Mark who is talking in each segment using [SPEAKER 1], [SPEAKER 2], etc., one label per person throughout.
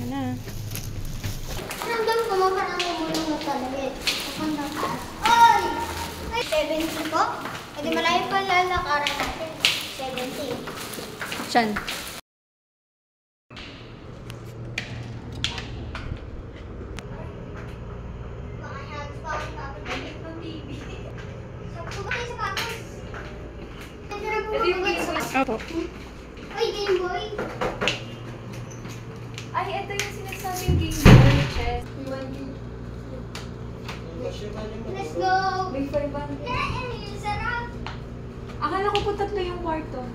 [SPEAKER 1] Yan na.
[SPEAKER 2] Nandun ko mo parang umulong na talaga. Papunta taas. Oy! 70 po? E di malayo pa lalakaran natin. 70.
[SPEAKER 1] Chan. Opo.
[SPEAKER 2] Ay, Game Boy.
[SPEAKER 3] Ay, ito yung sinasabing Game Boy chess.
[SPEAKER 2] Let's go.
[SPEAKER 3] May 500.
[SPEAKER 2] Sarap.
[SPEAKER 3] Akala ko po 3 yung kwarto.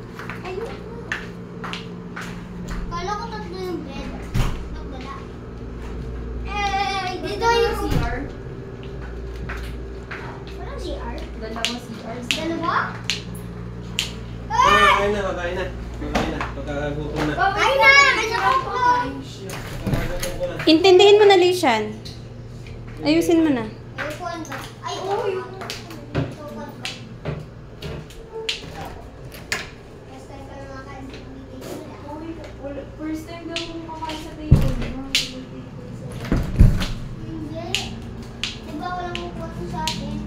[SPEAKER 2] Ayun. Kala ko 3 yung bed. Wala. Dito yung
[SPEAKER 3] CR.
[SPEAKER 2] Walang CR.
[SPEAKER 3] Dalawang CR.
[SPEAKER 2] Dalawa?
[SPEAKER 4] Kakain na, kakain na. Kakain na, pagkakagutom na.
[SPEAKER 2] Ay na! Kanya ko po.
[SPEAKER 4] Pagkakagutom ko na.
[SPEAKER 1] Intindihin mo na, Lishan. Ayusin mo na.
[SPEAKER 2] Ayun ba? Ay, oo yung...
[SPEAKER 3] First time daw kung makain sa table.
[SPEAKER 2] Hindi. Diba walang upuan sa atin?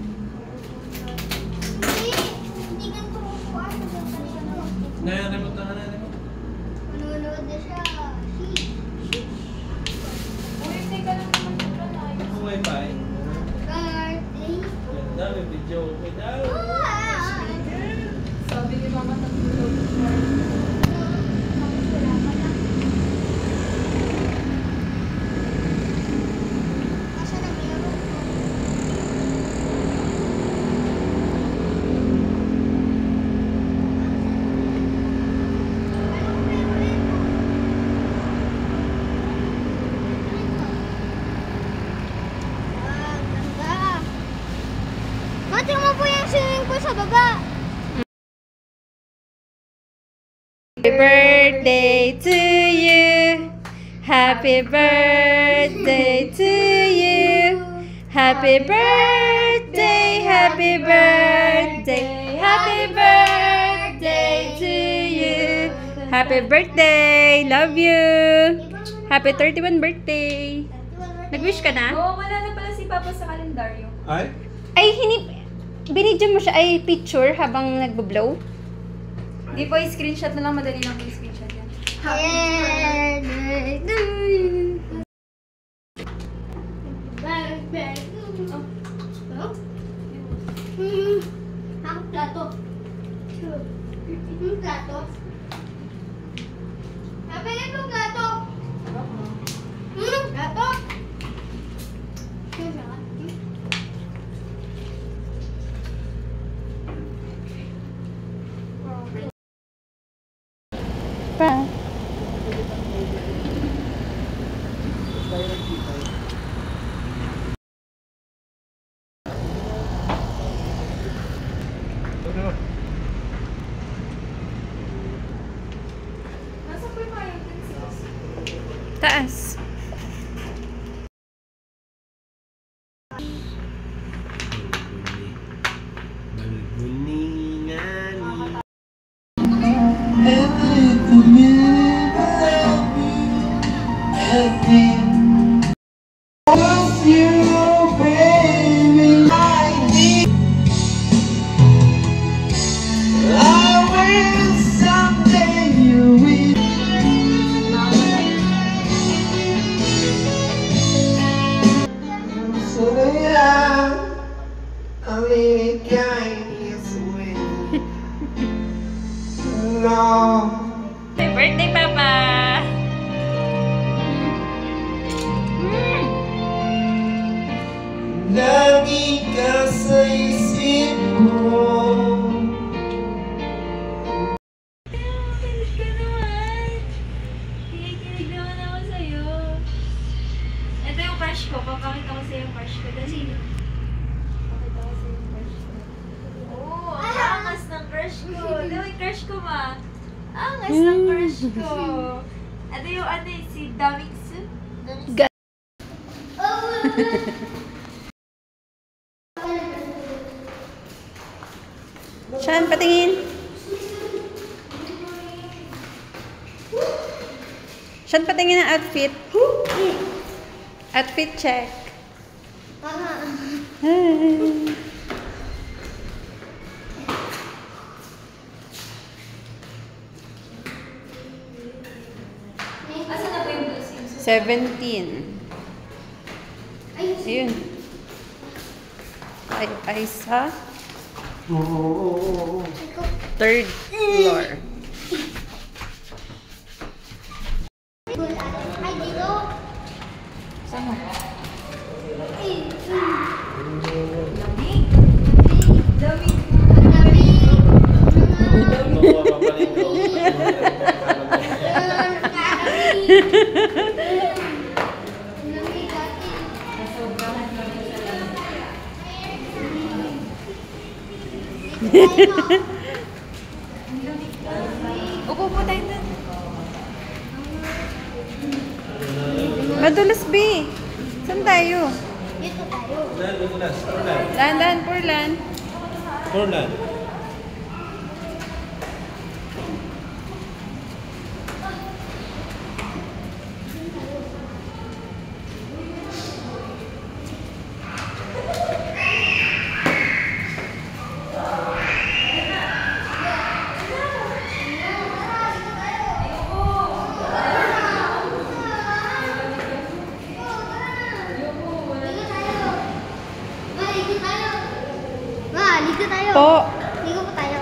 [SPEAKER 2] Hindi ganito upuan.
[SPEAKER 4] Ngayon, remote na ka na, remote.
[SPEAKER 2] Manunood na siya.
[SPEAKER 3] Uy, teka lang naman yung kanay.
[SPEAKER 4] Ang wifi.
[SPEAKER 2] Birthday.
[SPEAKER 4] Ganda, may video. Okay daw.
[SPEAKER 3] Sabi ni Mama tatulog.
[SPEAKER 2] Mati mo po yung swimming pool sa baba.
[SPEAKER 1] Happy birthday to you. Happy birthday to you. Happy birthday, happy birthday, happy birthday to you. Happy birthday, love you. Happy 31 birthday. Nag-wish ka na?
[SPEAKER 3] Oo, wala na pala si Papa sa kalendaryo.
[SPEAKER 4] Ay?
[SPEAKER 1] Ay, binidyo mo siya, ay picture habang nagbo-blow?
[SPEAKER 3] Hindi po, i-screenshot na lang. Madali lang po i-screenshot yan.
[SPEAKER 2] Ang plato. Ang plato. Kapilin mo plato. Plato.
[SPEAKER 1] Pa.
[SPEAKER 3] Nasa po yung kayong
[SPEAKER 1] Taas.
[SPEAKER 4] Balbuningan.
[SPEAKER 1] Happy birthday, Papa!
[SPEAKER 4] Lagi ka sa isip ko.
[SPEAKER 3] Kilig ka naman. Kilig naman ako sa'yo. Ito yung crush ko. Papakita ko sa'yo yung crush ko. Dali. Papakita ko sa'yo yung crush ko. Oo, ang angas ng crush ko. Dali yung crush ko, ma. Angas ng crush ko. Ito yung ano si Damingsu.
[SPEAKER 1] Saan patingin? Saan patingin ang outfit? Outfit check.
[SPEAKER 2] Tama.
[SPEAKER 3] Asa na ba yung blue sim?
[SPEAKER 1] 17. Ayun. Ay sa third floor.
[SPEAKER 2] Ay, dito.
[SPEAKER 1] Sama.
[SPEAKER 2] Ay,
[SPEAKER 3] Lamig. Lamig.
[SPEAKER 4] Makuha pa pa rin ko.
[SPEAKER 3] Upo po tayo dun.
[SPEAKER 1] Madulas, B. Saan tayo?
[SPEAKER 2] Dito tayo.
[SPEAKER 4] Dulas. Furlan.
[SPEAKER 1] Dahan-dahan, Porlan.
[SPEAKER 4] Furlan.
[SPEAKER 2] Ma, ligo tayo.
[SPEAKER 1] Po.
[SPEAKER 2] Ligo po tayo.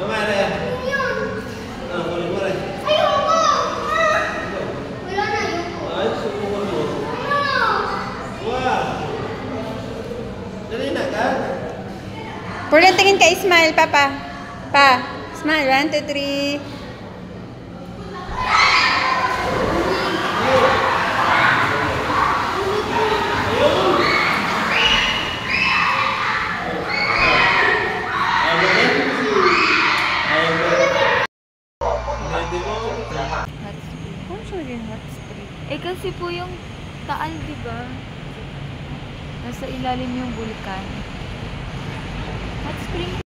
[SPEAKER 4] Mama, ano yan? Kunin mo rin.
[SPEAKER 2] Ayoko! Wala na, ayoko.
[SPEAKER 4] Ay, subukan mo.
[SPEAKER 2] Ano?
[SPEAKER 4] Wow! Dali na ka?
[SPEAKER 1] Porlan, tingin ka. Smile, Papa. Pa. Smile. 1, 2, 3.
[SPEAKER 4] Ayaw mo rin? Ayaw mo rin? Pwede mo?
[SPEAKER 1] Ano siya yung hot spring?
[SPEAKER 3] Eh kasi po yung Taal, di ba? Nasa ilalim yung bulkan. Hot spring.